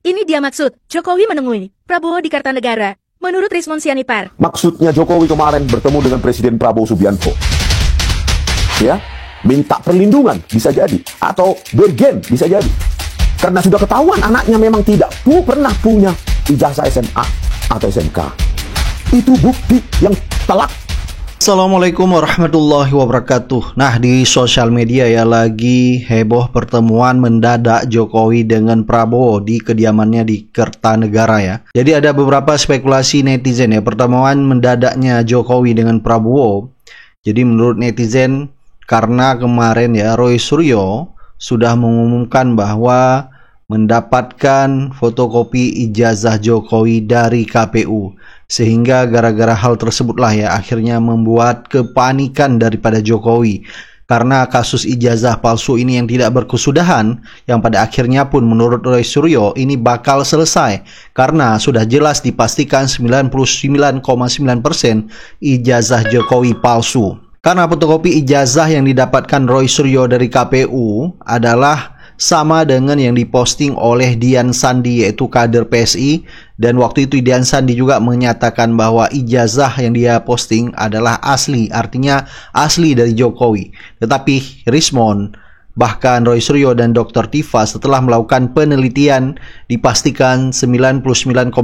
Ini dia maksud Jokowi menemui Prabowo di Kartanegara. Menurut Rismon Sianipar, maksudnya Jokowi kemarin bertemu dengan Presiden Prabowo Subianto, ya, minta perlindungan bisa jadi, atau bergen bisa jadi, karena sudah ketahuan anaknya memang tidak pernah punya ijazah SMA atau SMK. Itu bukti yang telak. Assalamualaikum warahmatullahi wabarakatuh. Nah, di sosial media ya lagi heboh pertemuan mendadak Jokowi dengan Prabowo di kediamannya di Kertanegara ya. Jadi ada beberapa spekulasi netizen ya, pertemuan mendadaknya Jokowi dengan Prabowo. Jadi menurut netizen karena kemarin ya Roy Suryo sudah mengumumkan bahwa mendapatkan fotokopi ijazah Jokowi dari KPU. Sehingga gara-gara hal tersebutlah ya akhirnya membuat kepanikan daripada Jokowi. Karena kasus ijazah palsu ini yang tidak berkesudahan, yang pada akhirnya pun menurut Roy Suryo ini bakal selesai. Karena sudah jelas dipastikan 99,9% ijazah Jokowi palsu. Karena fotokopi ijazah yang didapatkan Roy Suryo dari KPU adalah sama dengan yang diposting oleh Dian Sandi yaitu kader PSI, dan waktu itu Dian Sandi juga menyatakan bahwa ijazah yang dia posting adalah asli, artinya asli dari Jokowi. Tetapi Rismon, bahkan Roy Suryo dan Dr. Tifa setelah melakukan penelitian dipastikan 99,9%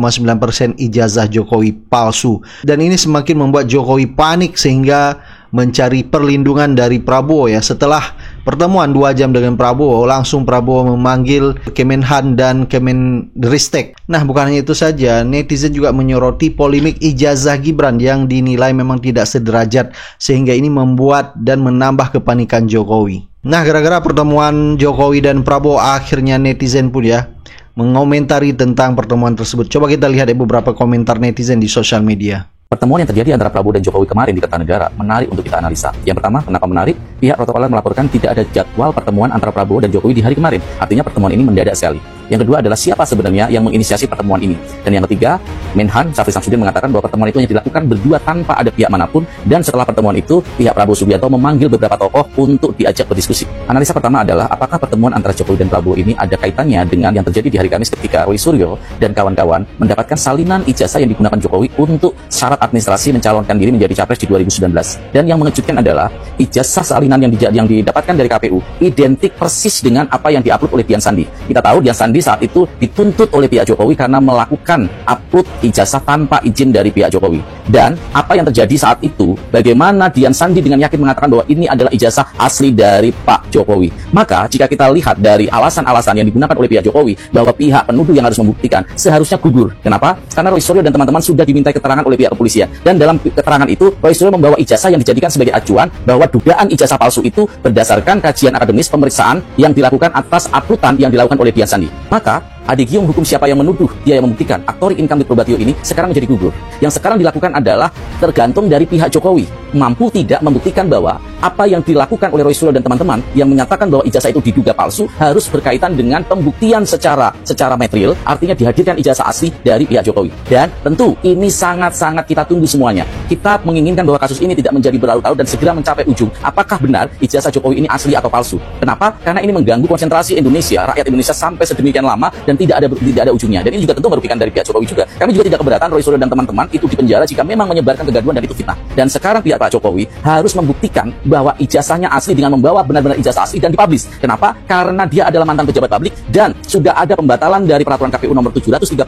ijazah Jokowi palsu. Dan ini semakin membuat Jokowi panik sehingga mencari perlindungan dari Prabowo ya. Setelah pertemuan 2 jam dengan Prabowo, langsung Prabowo memanggil Kemenhan dan Kemendristek. Nah, bukan hanya itu saja, netizen juga menyoroti polemik ijazah Gibran yang dinilai memang tidak sederajat, sehingga ini membuat dan menambah kepanikan Jokowi. Nah, gara-gara pertemuan Jokowi dan Prabowo, akhirnya netizen pun ya mengomentari tentang pertemuan tersebut. Coba kita lihat beberapa komentar netizen di sosial media. Pertemuan yang terjadi antara Prabowo dan Jokowi kemarin di Kertanegara menarik untuk kita analisa. Yang pertama, kenapa menarik? Pihak protokoler melaporkan tidak ada jadwal pertemuan antara Prabowo dan Jokowi di hari kemarin. Artinya pertemuan ini mendadak sekali. Yang kedua adalah siapa sebenarnya yang menginisiasi pertemuan ini. Dan yang ketiga, Menhan Syafri Samsudin mengatakan bahwa pertemuan itu hanya dilakukan berdua tanpa ada pihak manapun. Dan setelah pertemuan itu, pihak Prabowo Subianto memanggil beberapa tokoh untuk diajak berdiskusi. Analisa pertama adalah apakah pertemuan antara Jokowi dan Prabowo ini ada kaitannya dengan yang terjadi di hari Kamis ketika Roy Suryo dan kawan-kawan mendapatkan salinan ijazah yang digunakan Jokowi untuk syarat administrasi mencalonkan diri menjadi capres di 2019. Dan yang mengejutkan adalah ijazah salinan yang didapatkan dari KPU identik persis dengan apa yang diupload oleh Dian Sandi. Kita tahu Dian Sandi saat itu dituntut oleh pihak Jokowi karena melakukan upload ijazah tanpa izin dari pihak Jokowi. Dan apa yang terjadi saat itu, bagaimana Dian Sandi dengan yakin mengatakan bahwa ini adalah ijazah asli dari Pak Jokowi. Maka jika kita lihat dari alasan-alasan yang digunakan oleh pihak Jokowi bahwa pihak penuduh yang harus membuktikan seharusnya gugur. Kenapa? Karena Roy Suryo dan teman-teman sudah dimintai keterangan oleh pihak kepolisian. Dan dalam keterangan itu, Roy Suryo membawa ijazah yang dijadikan sebagai acuan bahwa dugaan ijazah palsu itu berdasarkan kajian akademis pemeriksaan yang dilakukan atas uploadan yang dilakukan oleh Dian Sandi. Maka Adigium hukum siapa yang menuduh, dia yang membuktikan. Aktori income probatio ini sekarang menjadi gugur. Yang sekarang dilakukan adalah tergantung dari pihak Jokowi. Mampu tidak membuktikan bahwa apa yang dilakukan oleh Roy Suryo dan teman-teman yang menyatakan bahwa ijazah itu diduga palsu harus berkaitan dengan pembuktian secara material, artinya dihadirkan ijazah asli dari pihak Jokowi. Dan tentu ini sangat-sangat kita tunggu semuanya. Kita menginginkan bahwa kasus ini tidak menjadi berlarut-larut dan segera mencapai ujung. Apakah benar ijazah Jokowi ini asli atau palsu? Kenapa? Karena ini mengganggu konsentrasi Indonesia, rakyat Indonesia sampai sedemikian lama dan tidak ada ujungnya. Dan ini juga tentu merugikan dari pihak Jokowi juga. Kami juga tidak keberatan Roy Suryo dan teman-teman itu dipenjara jika memang menyebarkan kegaduhan dan itu fitnah. Dan sekarang pihak Pak Jokowi harus membuktikan bahwa ijazahnya asli dengan membawa benar-benar ijazah asli dan dipublish. Kenapa? Karena dia adalah mantan pejabat publik dan sudah ada pembatalan dari peraturan KPU nomor 731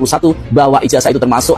bahwa ijazah itu termasuk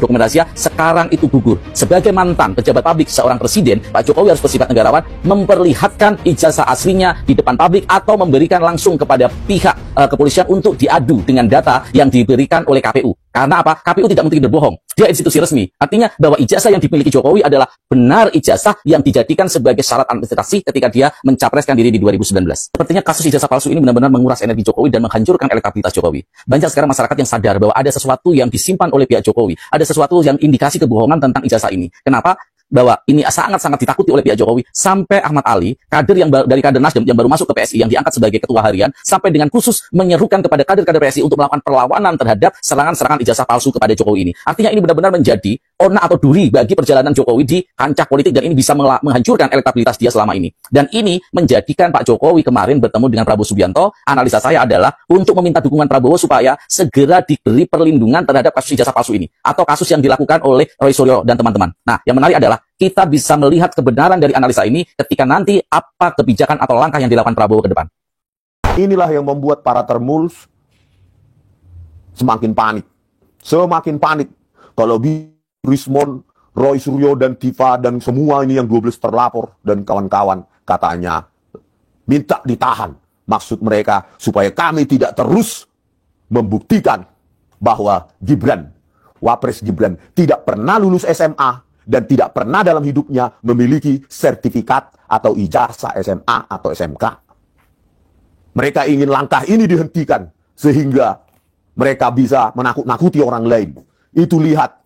dokumen rahasia. Sekarang itu gugur. Sebagai mantan pejabat publik seorang presiden, Pak Jokowi harus bersifat negarawan, memperlihatkan ijazah aslinya di depan publik atau memberikan langsung kepada pihak kepolisian untuk diadu dengan data yang diberikan oleh KPU. Karena apa? KPU tidak mungkin berbohong. Dia institusi resmi. Artinya bahwa ijazah yang dimiliki Jokowi adalah benar ijazah yang dijadikan sebagai syarat administrasi ketika dia mencapreskan diri di 2019. Sepertinya kasus ijazah palsu ini benar-benar menguras energi Jokowi dan menghancurkan elektabilitas Jokowi. Banyak sekarang masyarakat yang sadar bahwa ada sesuatu yang disimpan oleh pihak Jokowi. Ada sesuatu yang indikasi kebohongan tentang ijazah ini. Kenapa? Bahwa ini sangat-sangat ditakuti oleh pihak Jokowi, sampai Ahmad Ali, kader dari kader Nasdem yang baru masuk ke PSI, yang diangkat sebagai ketua harian, sampai dengan khusus menyerukan kepada kader-kader PSI untuk melakukan perlawanan terhadap serangan-serangan ijazah palsu kepada Jokowi ini. Artinya ini benar-benar menjadi onak atau duri bagi perjalanan Jokowi di kancah politik, dan ini bisa menghancurkan elektabilitas dia selama ini. Dan ini menjadikan Pak Jokowi kemarin bertemu dengan Prabowo Subianto. Analisa saya adalah untuk meminta dukungan Prabowo supaya segera diberi perlindungan terhadap kasus ijazah palsu ini atau kasus yang dilakukan oleh Roy Suryo dan teman-teman. Nah, yang menarik adalah kita bisa melihat kebenaran dari analisa ini ketika nanti apa kebijakan atau langkah yang dilakukan Prabowo ke depan. Inilah yang membuat para termuls semakin panik. Semakin panik. Kalau Rismon, Roy Suryo, dan Tifa, dan semua ini yang 12 terlapor, dan kawan-kawan katanya minta ditahan. Maksud mereka supaya kami tidak terus membuktikan bahwa Gibran, Wapres Gibran, tidak pernah lulus SMA dan tidak pernah dalam hidupnya memiliki sertifikat atau ijazah SMA atau SMK. Mereka ingin langkah ini dihentikan sehingga mereka bisa menakut-nakuti orang lain. Itu lihat,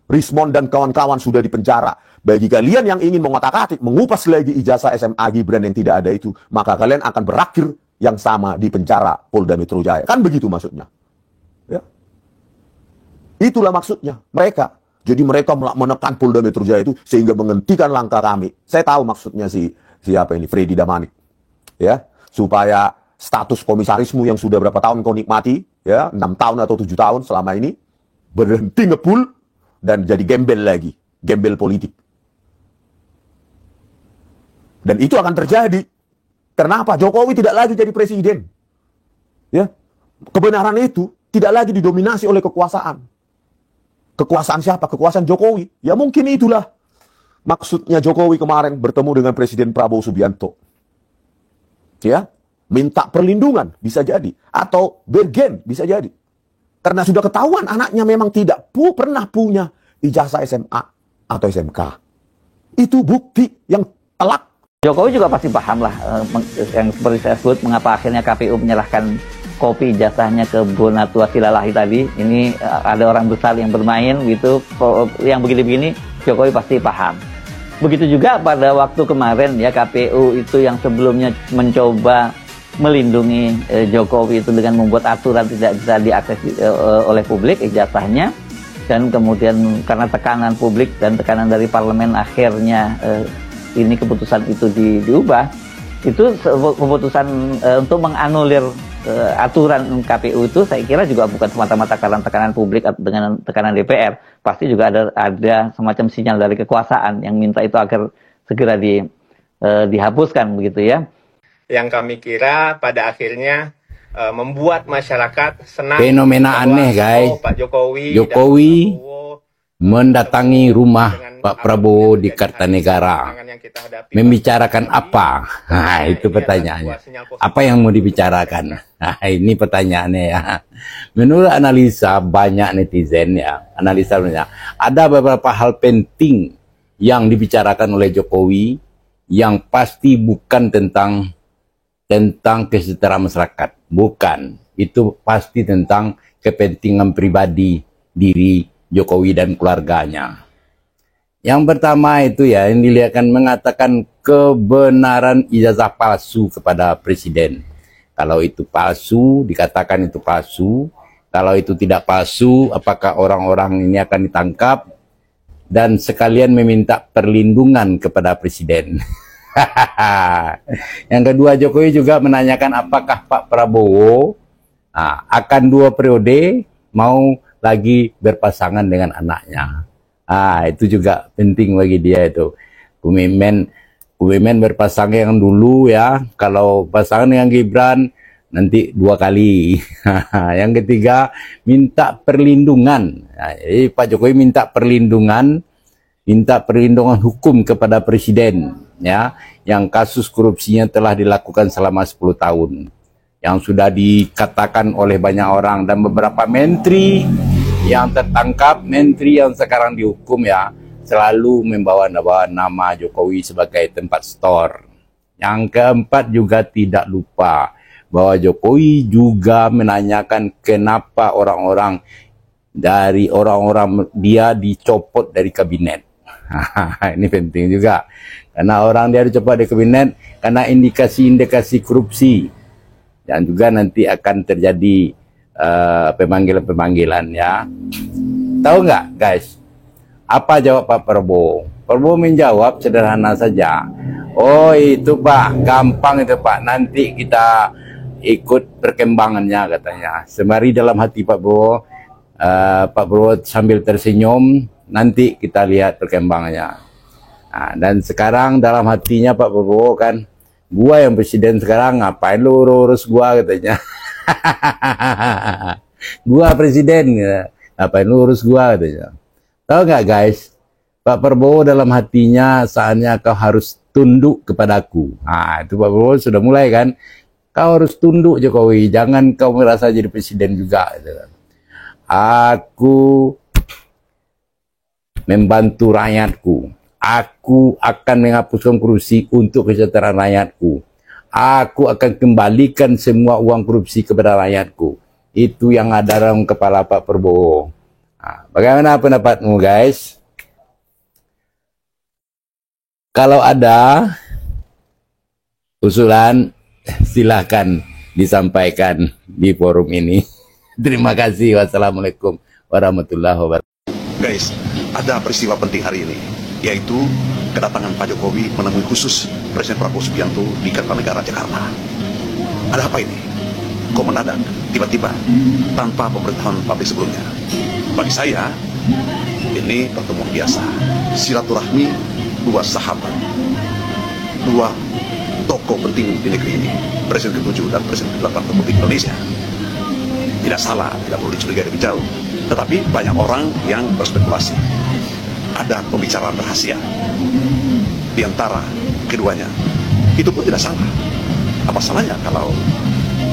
Rismon dan kawan-kawan sudah dipenjara. Bagi kalian yang ingin mengotak-atik, mengupas lagi ijazah SMA Gibran yang tidak ada itu, maka kalian akan berakhir yang sama di penjara Polda Metro Jaya. Kan begitu maksudnya. Ya. Itulah maksudnya mereka. Jadi mereka menekan Polda Metro Jaya itu sehingga menghentikan langkah kami. Saya tahu maksudnya siapa ini, Freddy Damanik. Ya, supaya status komisarismu yang sudah berapa tahun kau nikmati, ya, 6 tahun atau 7 tahun selama ini, berhenti ngepul dan jadi gembel lagi, gembel politik. Dan itu akan terjadi. Kenapa? Jokowi tidak lagi jadi presiden. Ya, kebenaran itu tidak lagi didominasi oleh kekuasaan. Kekuasaan siapa? Kekuasaan Jokowi. Ya mungkin itulah maksudnya Jokowi kemarin bertemu dengan Presiden Prabowo Subianto. Ya, minta perlindungan bisa jadi, atau bergen bisa jadi. Karena sudah ketahuan anaknya memang tidak pernah punya ijazah SMA atau SMK. Itu bukti yang telak. Jokowi juga pasti paham lah yang seperti saya sebut mengapa akhirnya KPU menyerahkan kopi ijazahnya ke Bonatua Silalahi tadi. Ini ada orang besar yang bermain gitu, yang begini-begini Jokowi pasti paham. Begitu juga pada waktu kemarin ya, KPU itu yang sebelumnya mencoba melindungi Jokowi itu dengan membuat aturan tidak bisa diakses oleh publik ijazahnya, dan kemudian karena tekanan publik dan tekanan dari parlemen akhirnya ini keputusan itu diubah. Itu keputusan untuk menganulir aturan KPU itu saya kira juga bukan semata-mata karena tekanan publik atau dengan tekanan DPR. Pasti juga ada semacam sinyal dari kekuasaan yang minta itu agar segera dihapuskan begitu ya. Yang kami kira pada akhirnya membuat masyarakat senang. Fenomena aneh, guys. Pak Jokowi mendatangi rumah Pak Prabowo di Kartanegara. Membicarakan apa? Nah, itu pertanyaannya. Apa yang mau dibicarakan? Nah, ini pertanyaannya ya. Menurut analisa banyak netizen ya, ada beberapa hal penting yang dibicarakan oleh Jokowi yang pasti bukan tentang kesejahteraan masyarakat. Bukan. Itu pasti tentang kepentingan pribadi diri Jokowi dan keluarganya. Yang pertama itu ya, yang dilihatkan mengatakan kebenaran ijazah palsu kepada presiden. Kalau itu palsu, dikatakan itu palsu. Kalau itu tidak palsu, apakah orang-orang ini akan ditangkap? Dan sekalian meminta perlindungan kepada presiden. Yang kedua, Jokowi juga menanyakan apakah Pak Prabowo akan 2 periode mau lagi berpasangan dengan anaknya. Itu juga penting bagi dia itu. Komitmen berpasangan yang dulu ya. Kalau pasangan dengan Gibran nanti 2 kali. Yang ketiga, minta perlindungan. Jadi Pak Jokowi minta perlindungan hukum kepada presiden ya, yang kasus korupsinya telah dilakukan selama 10 tahun. Yang sudah dikatakan oleh banyak orang dan beberapa menteri yang tertangkap, menteri yang sekarang dihukum ya, selalu membawa nama Jokowi sebagai tempat store. Yang keempat juga tidak lupa bahwa Jokowi juga menanyakan kenapa orang-orang dia dicopot dari kabinet. Ini penting juga. Karena orang dia dicopot dari kabinet karena indikasi-indikasi korupsi. Dan juga nanti akan terjadi pemanggilan-pemanggilan ya. Tahu nggak guys, Apa jawab Pak Prabowo? Prabowo menjawab sederhana saja. Oh itu Pak, gampang itu Pak. Nanti kita ikut perkembangannya katanya. Sembari dalam hati Pak Prabowo, Pak Prabowo sambil tersenyum, nanti kita lihat perkembangannya. Nah, dan sekarang dalam hatinya Pak Prabowo kan, gua yang presiden sekarang, ngapain lu urus gua katanya. Gua presiden, ngapain lu urus gua katanya. Tahu nggak guys, Pak Prabowo dalam hatinya saatnya kau harus tunduk kepadaku. Nah itu Pak Prabowo sudah mulai kan, kau harus tunduk Jokowi, jangan kau merasa jadi presiden juga gitu kan. Aku membantu rakyatku. Aku akan menghapuskan korupsi untuk kesejahteraan rakyatku. Aku akan kembalikan semua uang korupsi kepada rakyatku. Itu yang ada dalam kepala Pak Prabowo. Nah, bagaimana pendapatmu guys? Kalau ada usulan, silahkan disampaikan di forum ini. Terima kasih. Wassalamualaikum warahmatullahi wabarakatuh. Guys, ada peristiwa penting hari ini, yaitu kedatangan Pak Jokowi menemui khusus Presiden Prabowo Subianto di Kertanegara, Jakarta. Ada apa ini? Kok mendadak, tiba-tiba, tanpa pemberitahuan publik sebelumnya? Bagi saya, ini pertemuan biasa. Silaturahmi dua sahabat, dua tokoh penting di negeri ini, Presiden ke-7 dan Presiden ke-8 Republik Indonesia. Tidak salah, tidak perlu dicurigai lebih jauh. Tetapi banyak orang yang berspekulasi. Ada pembicaraan rahasia di antara keduanya. Itu pun tidak salah. Apa salahnya kalau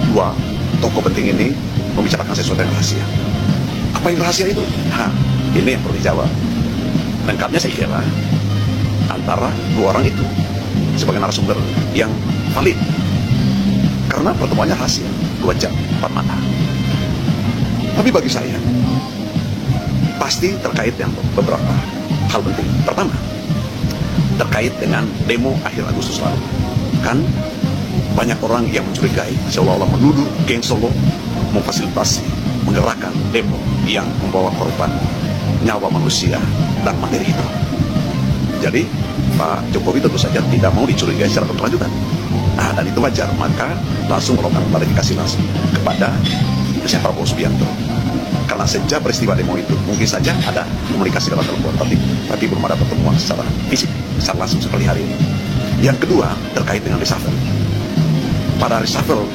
dua tokoh penting ini membicarakan sesuatu yang rahasia? Apa yang rahasia itu? Nah, ini yang perlu dijawab. Lengkapnya saya kira antara dua orang itu sebagai narasumber yang valid. Karena pertemuannya rahasia, 2 jam, 4 mata. Tapi bagi saya, pasti terkait dengan beberapa hal penting. Pertama, terkait dengan demo akhir Agustus lalu. Kan banyak orang yang mencurigai, seolah-olah menuduh geng Solo memfasilitasi, menggerakkan demo yang membawa korban nyawa manusia dan materi hitam. Jadi Pak Jokowi tentu saja tidak mau dicurigai secara berkelanjutan. Nah, dan itu wajar, maka langsung melakukan klarifikasi langsung kepada Presiden Prabowo Subianto. Karena sejak peristiwa demo itu mungkin saja ada komunikasi lewat telepon, tapi belum ada pertemuan secara fisik, secara langsung seperti hari ini. Yang kedua, terkait dengan reshuffle. Pada reshuffle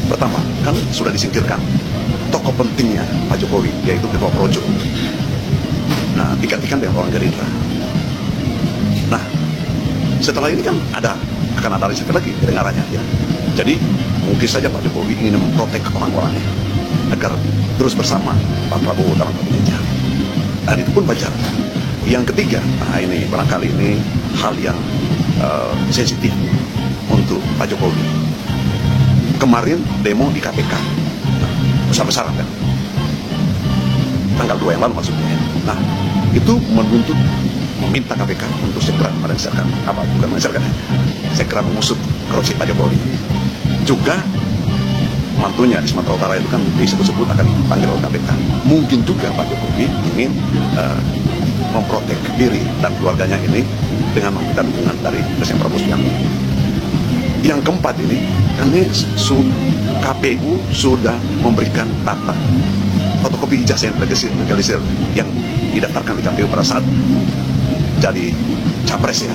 pertama kan sudah disingkirkan tokoh pentingnya Pak Jokowi, yaitu Ketua Projo. Nah, digantikan dengan orang Gerindra. Nah, setelah ini kan akan ada reshuffle lagi kedengarannya ya. Jadi mungkin saja Pak Jokowi ingin memprotek orang-orangnya agar terus bersama Pak Prabowo dalam kabinetnya. Dan itu pun wajar. Yang ketiga, nah ini barangkali ini hal yang sensitif untuk Pak Jokowi. Kemarin demo di KPK, besar-besaran kan? Tanggal 2 yang lalu maksudnya. Nah, itu menuntut, meminta KPK untuk segera mengeserkan, bukan mengeserkan, segera mengusut korupsi Pak Jokowi. Juga mantunya di Sumatera Utara itu kan disebut-sebut akan dipanggil oleh KPK. Mungkin juga Pak Jokowi ingin memprotek diri dan keluarganya ini dengan meminta dukungan dari Presiden Prabowo Subianto. Yang keempat ini KPU sudah memberikan data fotokopi ijazah yang legalisir yang didaftarkan di KPU pada saat jadi capres ya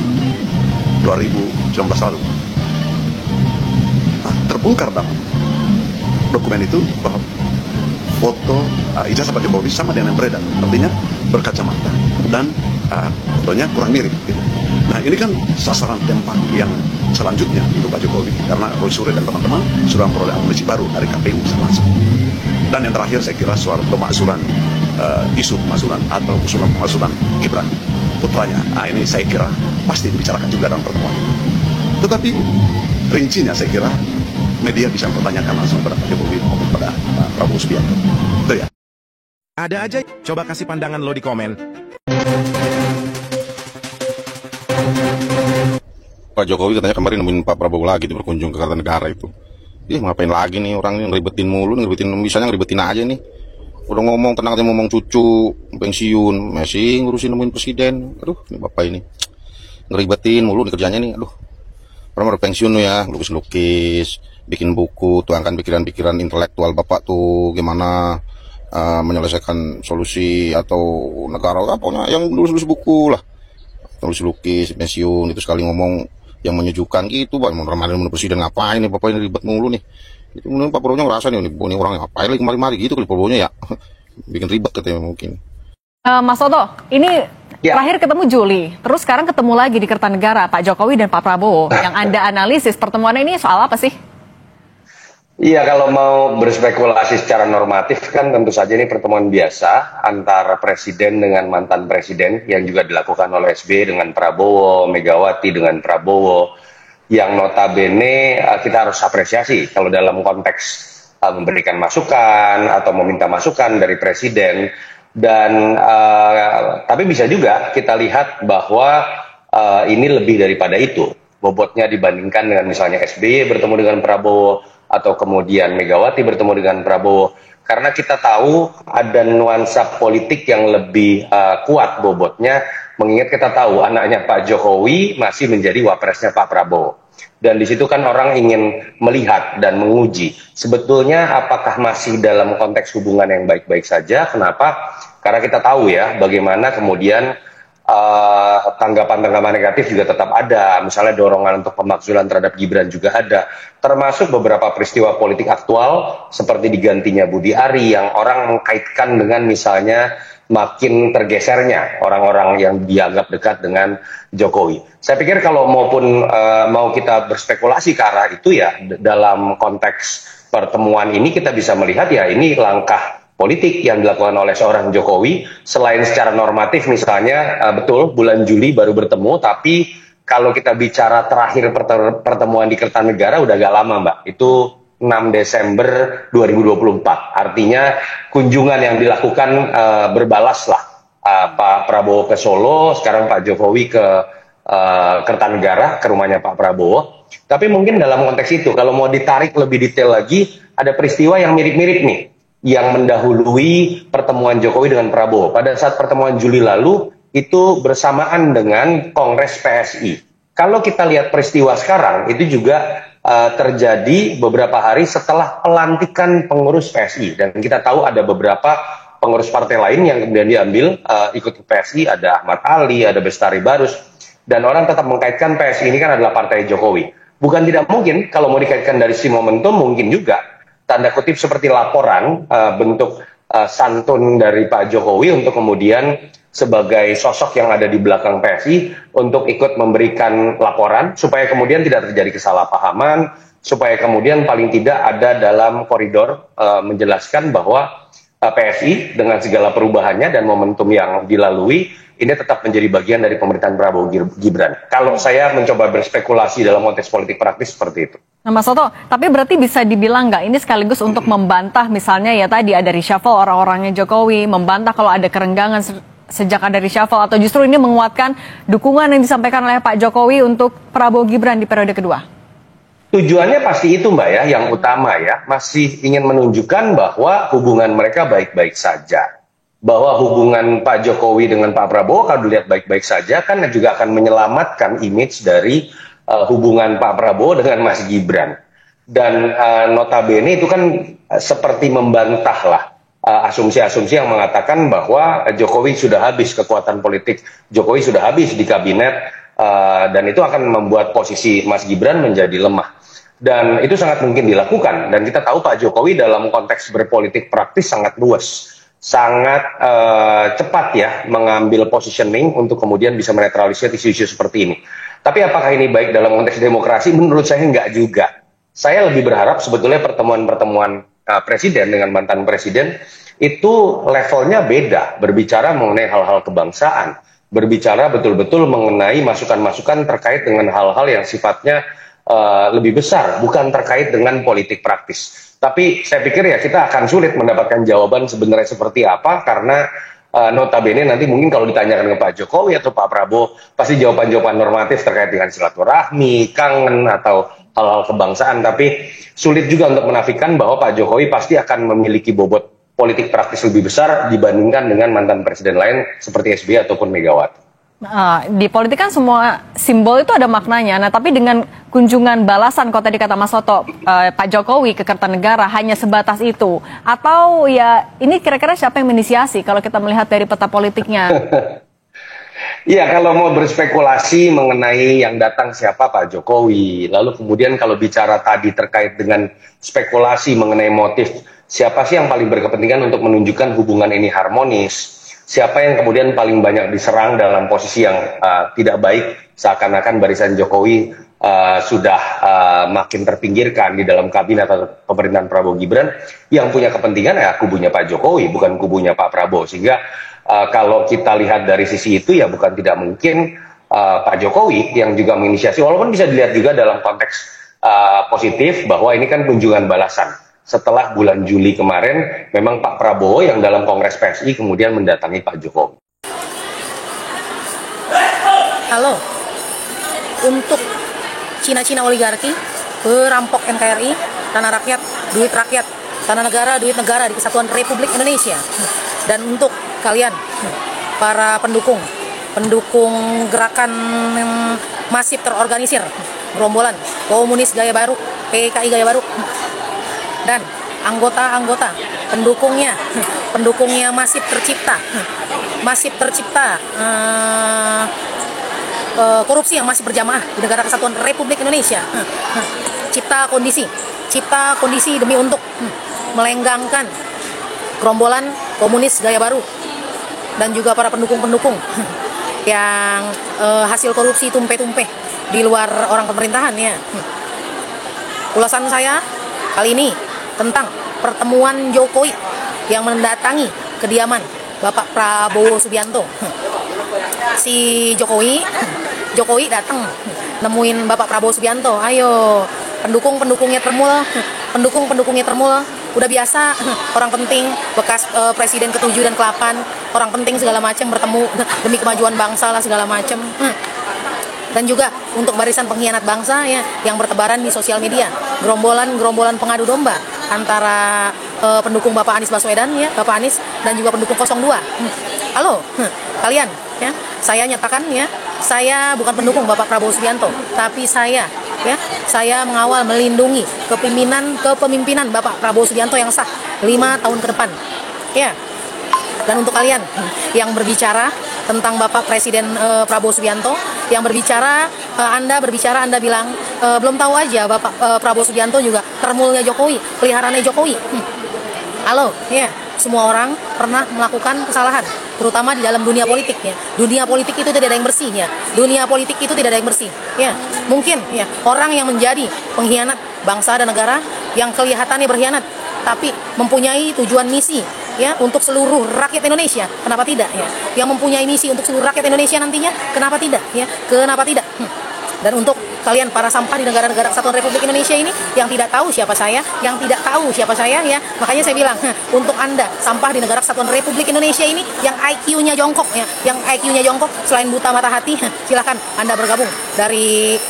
2019 lalu. Nah, terbongkar dalam dokumen itu bahwa foto ijazah Pak Jokowi sama dengan yang beredar, artinya berkacamata dan fotonya kurang mirip gitu. Nah, ini kan sasaran tembak yang selanjutnya untuk Pak Jokowi, karena Roy Suryo dan teman-teman sudah memperoleh amunisi baru dari KPU langsung. Dan yang terakhir saya kira soal pemakzulan, isu pemakzulan atau usulan pemakzulan Gibran putranya. Nah, ini saya kira pasti dibicarakan juga dalam pertemuan itu. Tetapi rincinya saya kira media bisa mempertanyakan langsung kepada Pak Jokowi maupun pada Pak Prabowo Subianto. Itu ya. Ada aja, coba kasih pandangan lo di komen. Pak Jokowi katanya kemarin nemuin Pak Prabowo lagi di berkunjung ke Kertanegara itu. Ih, ngapain lagi nih orang ini ngeribetin mulu, bisanya ngeribetin aja nih. Udah ngomong tenang aja, ngomong cucu pensiun, masih ngurusin nemuin presiden. Aduh, ini bapak ini ngeribetin mulu nih kerjanya nih. Aduh, orang udah pensiun ya, lukis-lukis, bikin buku, tuangkan pikiran-pikiran intelektual bapak tuh gimana menyelesaikan solusi atau negara, pokoknya yang nulis-nulis buku lah, nulis lukis pensiun itu sekali ngomong yang menyejukkan gitu. Pak mau ramalan presiden ngapain nih bapak ini ribet mulu nih. Itu Pak Prabowo ngerasa nih ini orang ngapain lagi kemari-mari gitu kali Prabowo ya. Bikin ribet katanya mungkin. Mas Toto, ini terakhir ketemu Juli, terus sekarang ketemu lagi di Kertanegara Pak Jokowi dan Pak Prabowo. Yang Anda analisis pertemuan ini soal apa sih? Iya, kalau mau berspekulasi secara normatif kan tentu saja ini pertemuan biasa antara presiden dengan mantan presiden yang juga dilakukan oleh SBY dengan Prabowo, Megawati dengan Prabowo, yang notabene kita harus apresiasi kalau dalam konteks memberikan masukan atau meminta masukan dari presiden. Dan tapi bisa juga kita lihat bahwa ini lebih daripada itu bobotnya dibandingkan dengan misalnya SBY bertemu dengan Prabowo atau kemudian Megawati bertemu dengan Prabowo, karena kita tahu ada nuansa politik yang lebih kuat bobotnya, mengingat kita tahu anaknya Pak Jokowi masih menjadi wapresnya Pak Prabowo. Dan di situ kan orang ingin melihat dan menguji sebetulnya apakah masih dalam konteks hubungan yang baik-baik saja. Kenapa? Karena kita tahu ya bagaimana kemudian tanggapan-tanggapan negatif juga tetap ada. Misalnya dorongan untuk pemakzulan terhadap Gibran juga ada. Termasuk beberapa peristiwa politik aktual seperti digantinya Budi Ari yang orang mengkaitkan dengan misalnya makin tergesernya orang-orang yang dianggap dekat dengan Jokowi. Saya pikir kalau maupun mau kita berspekulasi ke arah itu ya dalam konteks pertemuan ini kita bisa melihat ya ini langkah politik yang dilakukan oleh seorang Jokowi. Selain secara normatif misalnya betul bulan Juli baru bertemu, tapi kalau kita bicara terakhir pertemuan di Kertanegara udah agak lama Mbak, itu 6 Desember 2024. Artinya kunjungan yang dilakukan berbalas lah. Pak Prabowo ke Solo, sekarang Pak Jokowi ke Kertanegara, ke rumahnya Pak Prabowo. Tapi mungkin dalam konteks itu, kalau mau ditarik lebih detail lagi, ada peristiwa yang mirip-mirip nih, yang mendahului pertemuan Jokowi dengan Prabowo. Pada saat pertemuan Juli lalu, itu bersamaan dengan Kongres PSI. Kalau kita lihat peristiwa sekarang, itu juga terjadi beberapa hari setelah pelantikan pengurus PSI. Dan kita tahu ada beberapa pengurus partai lain yang kemudian diambil ikut ke PSI, ada Ahmad Ali, ada Bestari Barus. Dan orang tetap mengkaitkan PSI ini kan adalah partai Jokowi. Bukan tidak mungkin, kalau mau dikaitkan dari si momentum, mungkin juga tanda kutip seperti laporan bentuk santun dari Pak Jokowi untuk kemudian sebagai sosok yang ada di belakang PSI untuk ikut memberikan laporan supaya kemudian tidak terjadi kesalahpahaman, supaya kemudian paling tidak ada dalam koridor menjelaskan bahwa PSI dengan segala perubahannya dan momentum yang dilalui ini tetap menjadi bagian dari pemerintahan Prabowo Gibran. Kalau saya mencoba berspekulasi dalam konteks politik praktis seperti itu. Nah Mas Toto, tapi berarti bisa dibilang nggak ini sekaligus untuk membantah misalnya ya tadi ada reshuffle orang-orangnya Jokowi, membantah kalau ada kerenggangan sejak ada reshuffle, atau justru ini menguatkan dukungan yang disampaikan oleh Pak Jokowi untuk Prabowo Gibran di periode kedua? Tujuannya pasti itu Mbak ya, yang utama ya, masih ingin menunjukkan bahwa hubungan mereka baik-baik saja. Bahwa hubungan Pak Jokowi dengan Pak Prabowo kalau dilihat baik-baik saja kan juga akan menyelamatkan image dari hubungan Pak Prabowo dengan Mas Gibran. Dan notabene itu kan seperti membantah lah asumsi-asumsi yang mengatakan bahwa Jokowi sudah habis kekuatan politik, Jokowi sudah habis di kabinet, dan itu akan membuat posisi Mas Gibran menjadi lemah. Dan itu sangat mungkin dilakukan. Dan kita tahu Pak Jokowi dalam konteks berpolitik praktis sangat luas, sangat cepat ya mengambil positioning untuk kemudian bisa menetralisir isu-isu seperti ini. Tapi apakah ini baik dalam konteks demokrasi? Menurut saya enggak juga. Saya lebih berharap sebetulnya pertemuan-pertemuan presiden dengan mantan presiden itu levelnya beda, berbicara mengenai hal-hal kebangsaan, berbicara betul-betul mengenai masukan-masukan terkait dengan hal-hal yang sifatnya lebih besar, bukan terkait dengan politik praktis. Tapi saya pikir ya kita akan sulit mendapatkan jawaban sebenarnya seperti apa, karena notabene nanti mungkin kalau ditanyakan ke Pak Jokowi atau Pak Prabowo, pasti jawaban-jawaban normatif terkait dengan silaturahmi, kangen, atau hal-hal kebangsaan. Tapi sulit juga untuk menafikan bahwa Pak Jokowi pasti akan memiliki bobot politik praktis lebih besar dibandingkan dengan mantan presiden lain seperti SBY ataupun Megawati. Di politik kan semua simbol itu ada maknanya. Nah, tapi dengan kunjungan balasan, kalau tadi kata Mas Soto, Pak Jokowi ke Kertanegara hanya sebatas itu, atau ya ini kira-kira siapa yang menginisiasi kalau kita melihat dari peta politiknya? Iya, kalau mau berspekulasi mengenai yang datang siapa Pak Jokowi, lalu kemudian kalau bicara tadi terkait dengan spekulasi mengenai motif, siapa sih yang paling berkepentingan untuk menunjukkan hubungan ini harmonis? Siapa yang kemudian paling banyak diserang dalam posisi yang tidak baik, seakan-akan barisan Jokowi sudah makin terpinggirkan di dalam kabinet atau pemerintahan Prabowo Gibran, yang punya kepentingan ya kubunya Pak Jokowi, bukan kubunya Pak Prabowo. Sehingga kalau kita lihat dari sisi itu ya bukan tidak mungkin Pak Jokowi yang juga menginisiasi, walaupun bisa dilihat juga dalam konteks positif bahwa ini kan kunjungan balasan. Setelah bulan Juli kemarin, memang Pak Prabowo yang dalam Kongres PSI kemudian mendatangi Pak Jokowi. Halo, untuk Cina-Cina oligarki, perampok NKRI, tanah rakyat, duit rakyat, tanah negara, duit negara di Kesatuan Republik Indonesia. Dan untuk kalian, para pendukung gerakan yang masif terorganisir, gerombolan komunis gaya baru, PKI gaya baru, dan anggota-anggota pendukungnya masif tercipta korupsi yang masih berjamaah di negara Kesatuan Republik Indonesia. Cipta kondisi demi untuk melenggangkan gerombolan komunis gaya baru dan juga para pendukung yang hasil korupsi tumpe-tumpe di luar orang pemerintahan ya. Ulasan saya kali ini tentang pertemuan Jokowi yang mendatangi kediaman Bapak Prabowo Subianto. Si Jokowi datang nemuin Bapak Prabowo Subianto. Ayo, pendukung-pendukungnya termul, udah biasa orang penting bekas presiden ke-7 dan ke-8, orang penting segala macam bertemu demi kemajuan bangsa lah segala macam. Dan juga untuk barisan pengkhianat bangsa ya yang bertebaran di sosial media, gerombolan pengadu domba antara pendukung Bapak Anies Baswedan ya, Bapak Anies dan juga pendukung 02. Halo, kalian ya, saya nyatakan ya, saya bukan pendukung Bapak Prabowo Subianto, tapi saya mengawal melindungi kepemimpinan Bapak Prabowo Subianto yang sah 5 tahun ke depan. Ya. Dan untuk kalian yang berbicara tentang Bapak Presiden Prabowo Subianto, yang berbicara Anda bilang belum tahu aja Bapak Prabowo Subianto juga termulnya Jokowi, peliharaannya Jokowi. Halo, ya, semua orang pernah melakukan kesalahan, terutama di dalam dunia politik ya. Dunia politik itu tidak ada yang bersih ya. Dunia politik itu tidak ada yang bersih. Ya, mungkin ya orang yang menjadi pengkhianat bangsa dan negara yang kelihatannya berkhianat tapi mempunyai tujuan misi ya untuk seluruh rakyat Indonesia, kenapa tidak ya? Yang mempunyai misi untuk seluruh rakyat Indonesia nantinya, kenapa tidak ya? Kenapa tidak? Dan untuk kalian para sampah di negara-negara Kesatuan Republik Indonesia ini yang tidak tahu siapa saya ya, makanya saya bilang untuk Anda sampah di negara Kesatuan Republik Indonesia ini yang IQ-nya jongkok ya, selain buta mata hati, silakan Anda bergabung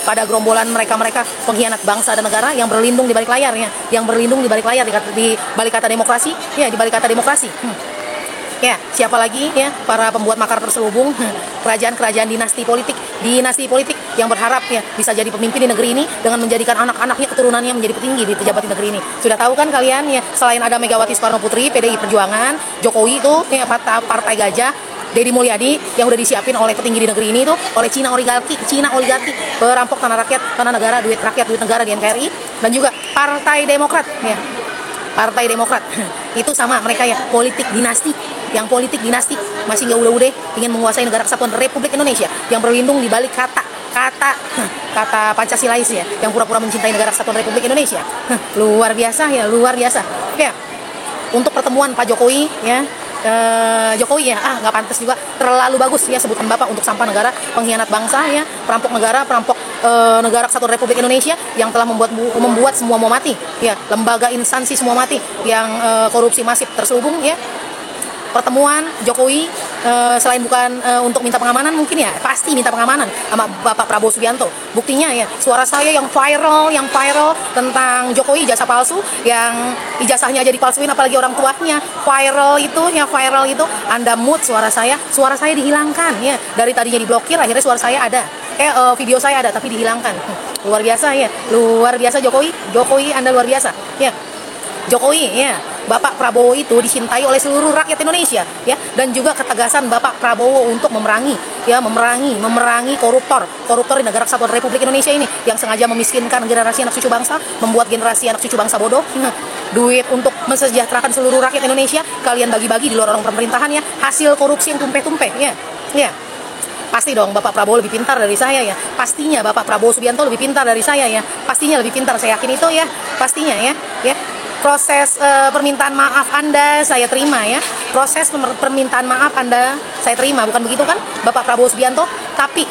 pada gerombolan mereka pengkhianat bangsa dan negara yang berlindung di balik layar ya, di balik kata demokrasi ya, di balik kata demokrasi. Ya, siapa lagi ya para pembuat makar terselubung, kerajaan dinasti politik yang berharap ya bisa jadi pemimpin di negeri ini dengan menjadikan anak-anaknya keturunannya menjadi petinggi di pejabat di negeri ini. Sudah tahu kan kalian ya, selain ada Megawati Soekarno Putri, PDI Perjuangan, Jokowi itu ya partai gajah, Deddy Mulyadi yang udah disiapin oleh petinggi di negeri ini itu oleh Cina oligarki, perampok tanah rakyat, tanah negara, duit rakyat, duit negara di NKRI, dan juga Partai Demokrat ya. Partai Demokrat itu sama mereka ya, politik dinasti masih nggak udah ingin menguasai negara Kesatuan Republik Indonesia yang berlindung di balik kata Pancasilais ya, yang pura-pura mencintai negara Kesatuan Republik Indonesia. Luar biasa ya. Untuk pertemuan Pak Jokowi ya, nggak pantas juga, terlalu bagus ya sebutan Bapak untuk sampah negara, pengkhianat bangsa ya, perampok negara negara Kesatuan Republik Indonesia yang telah membuat semua mau mati ya, lembaga instansi semua mati, yang korupsi masif terselubung ya. Pertemuan Jokowi selain bukan untuk minta pengamanan, mungkin ya pasti minta pengamanan sama Bapak Prabowo Subianto. Buktinya ya, suara saya yang viral tentang Jokowi ijazah palsu, yang ijazahnya aja dipalsuin, apalagi orang tuanya viral itu, Anda mood suara saya dihilangkan ya. Dari tadinya diblokir, akhirnya suara saya ada. Video saya ada tapi dihilangkan. Luar biasa ya, luar biasa Jokowi Anda luar biasa ya. Jokowi ya, Bapak Prabowo itu dicintai oleh seluruh rakyat Indonesia ya, dan juga ketegasan Bapak Prabowo untuk memerangi koruptor di negara kesatuan Republik Indonesia ini yang sengaja memiskinkan generasi anak cucu bangsa, membuat generasi anak cucu bangsa bodoh. Duit untuk mensejahterakan seluruh rakyat Indonesia kalian bagi-bagi di luar orang pemerintahan ya, hasil korupsi yang tumpeh-tumpeh ya. Pasti dong Bapak Prabowo lebih pintar dari saya ya. Pastinya Bapak Prabowo Subianto lebih pintar dari saya ya. Pastinya lebih pintar, saya yakin itu ya. Pastinya ya. Proses permintaan maaf Anda saya terima ya. Proses permintaan maaf Anda saya terima, bukan begitu kan Bapak Prabowo Subianto? Tapi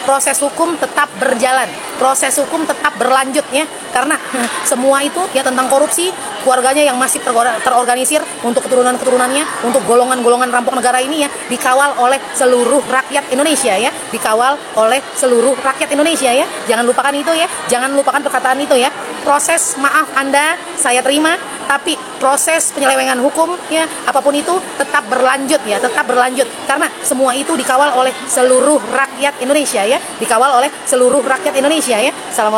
proses hukum tetap berjalan, proses hukum tetap berlanjut ya. Karena semua itu ya tentang korupsi, keluarganya yang masih terorganisir, untuk keturunan-keturunannya, untuk golongan-golongan rampok negara ini ya, dikawal oleh seluruh rakyat Indonesia ya, dikawal oleh seluruh rakyat Indonesia ya. Jangan lupakan itu ya, jangan lupakan perkataan itu ya. Proses maaf Anda saya terima, tapi proses penyelewengan hukum ya, apapun itu tetap berlanjut ya, tetap berlanjut, karena semua itu dikawal oleh seluruh rakyat Indonesia ya, dikawal oleh seluruh rakyat Indonesia ya. Salam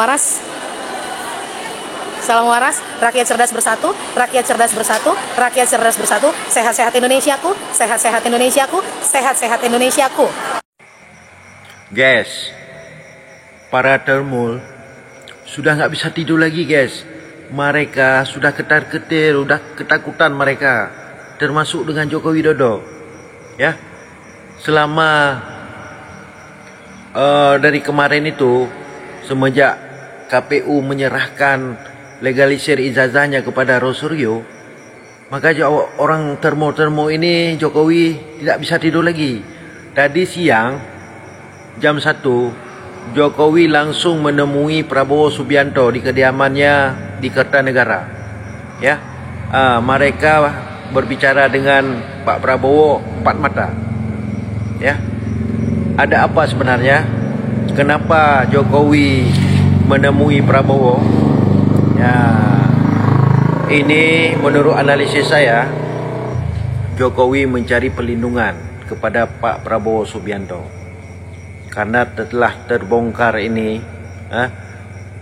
waras, rakyat cerdas bersatu, rakyat cerdas bersatu, rakyat cerdas bersatu, sehat-sehat Indonesiaku, sehat-sehat Indonesiaku, sehat-sehat Indonesiaku. Guys, para termul sudah nggak bisa tidur lagi guys. Mereka sudah ketar-ketir, sudah ketakutan mereka, termasuk dengan Joko Widodo ya. Selama dari kemarin itu, semenjak KPU menyerahkan legalisir ijazahnya kepada Rosario, maka orang termo ini Jokowi tidak bisa tidur lagi. Tadi siang jam 1 Jokowi langsung menemui Prabowo Subianto di kediamannya di Kertanegara ya. Mereka berbicara dengan Pak Prabowo empat mata ya. Ada apa sebenarnya? Kenapa Jokowi menemui Prabowo? Ya, ini menurut analisis saya, Jokowi mencari perlindungan kepada Pak Prabowo Subianto, karena telah terbongkar ini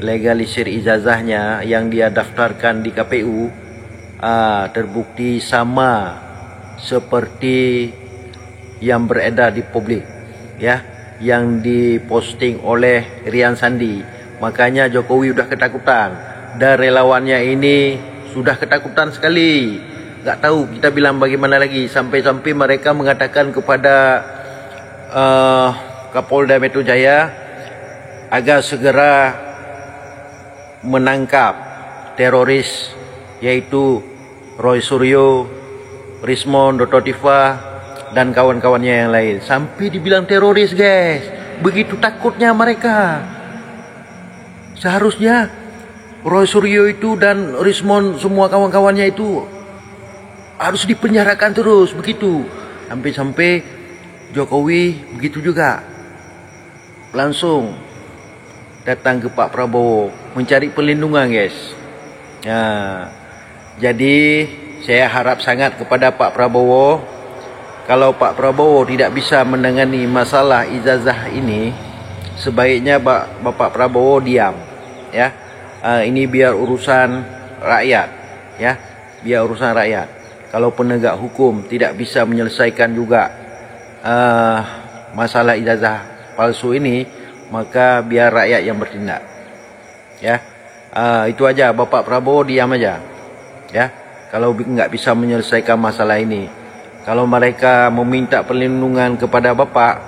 legalisir ijazahnya yang dia daftarkan di KPU terbukti sama seperti yang beredar di publik ya, yang diposting oleh Rian Sandi. Makanya Jokowi udah ketakutan, dan relawannya ini sudah ketakutan sekali. Gak tahu kita bilang bagaimana lagi, sampai-sampai mereka mengatakan kepada Kapolda Metro Jaya agar segera menangkap teroris yaitu Roy Suryo, Rismond, Dr. Tifa dan kawan-kawannya yang lain. Sampai dibilang teroris guys, begitu takutnya mereka. Seharusnya Roy Suryo itu dan Rismond semua kawan-kawannya itu harus dipenjarakan terus begitu. Sampai-sampai Jokowi begitu juga, langsung datang ke Pak Prabowo mencari perlindungan guys. Jadi saya harap sangat kepada Pak Prabowo, kalau Pak Prabowo tidak bisa menangani masalah ijazah ini, sebaiknya Bapak Prabowo diam ya. Ini biar urusan rakyat ya, biar urusan rakyat. Kalau penegak hukum tidak bisa menyelesaikan juga masalah ijazah palsu ini, maka biar rakyat yang bertindak ya. Itu aja, Bapak Prabowo diam aja ya, kalau nggak bisa menyelesaikan masalah ini. Kalau mereka meminta perlindungan kepada Bapak,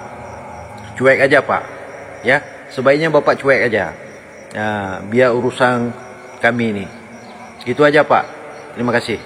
cuek aja Pak ya, sebaiknya Bapak cuek aja biar urusan kami ini. Itu aja Pak, terima kasih.